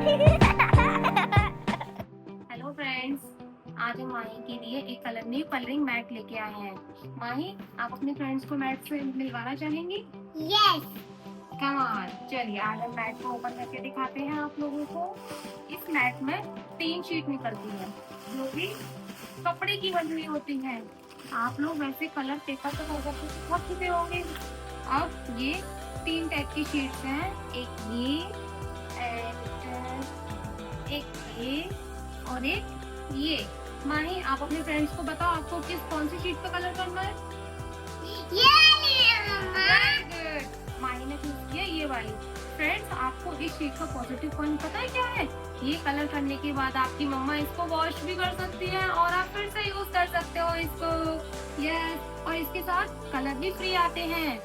Hello friends, आज हम माही के लिए एक कलरिंग मैट लेके आए हैं। माही, आप अपने फ्रेंड्स को मैट से मिलवाना चाहेंगी? यस। कम ऑन, चलिए आज हम मैट को ओपन करके दिखाते हैं आप लोगों को। इस मैट में 3 शीट निकलती है जो कि कपड़े की बनी हुई होती है। आप लोग वैसे कलर पेपर पे कर करके सीख चुके होंगे। अब ये 3 टाइप की शीट्स हैं, एक ये एंड एक ये और एक ये। माही, आप अपने फ्रेंड्स को बताओ आपको कौन सी शीट पे कलर करना है? ये लिए मम्मा। वेरी गुड, माही ने चूज किया ये वाली। फ्रेंड्स, आपको इस शीट का पॉजिटिव पॉइंट पता है क्या है? ये कलर करने के बाद आपकी मम्मा इसको वॉश भी कर सकती है और आप फिर से यूज कर सकते हो इसको। यस, और इसके साथ कलर भी फ्री आते हैं।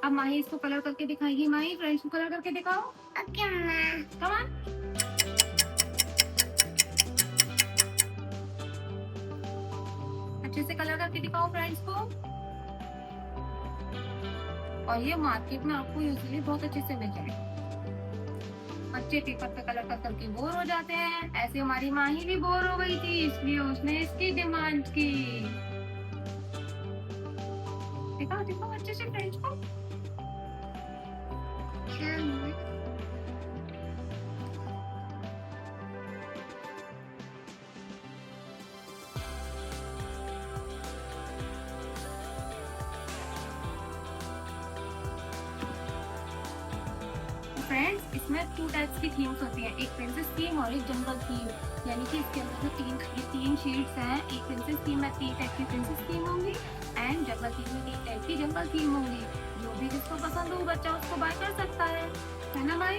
अब माही इसको कलर करके दिखाएगी। माही, फ्रेंड्स को कलर करके दिखाओ। ओके मम्मा। Come on. अच्छे से कलर करके दिखाओ फ्रेंड्स को। और ये मार्केट में आपको यूजुअली बहुत अच्छे से मिल जाए। बच्चे पेपर पे कलर कर करके बोर हो जाते हैं, ऐसे हमारी माही भी बोर हो गई थी, इसलिए उसने इसकी डिमांड की। दिखाओ दिखाओ अच्छे से फ्रेंड्स को। फ्रेंड्स, इसमें 2 टाइप्स की थीम्स होती हैं, एक प्रिंसेस थीम और एक जंगल थीम। यानी कि इसके अंदर जो तीन शीट्स हैं, एक प्रिंसेस थीम में 3 टाइप की प्रिंसेस थीम होंगी एंड जंगल थीम में 3 टाइप की जंगल थीम होंगी। जो भी जिसको पसंद हो बच्चा उसको बाय कर सकता है ना भाई?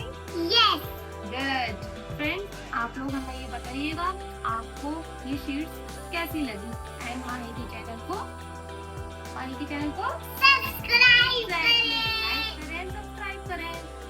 यस। गुड। फ्रेंड्स, आप लोग हमें ये बताइएगा आपको ये शीट्स कैसी लगी एंड माही के चैनल को सब्सक्राइब करें। लाइक करें, सब्सक्राइब करें।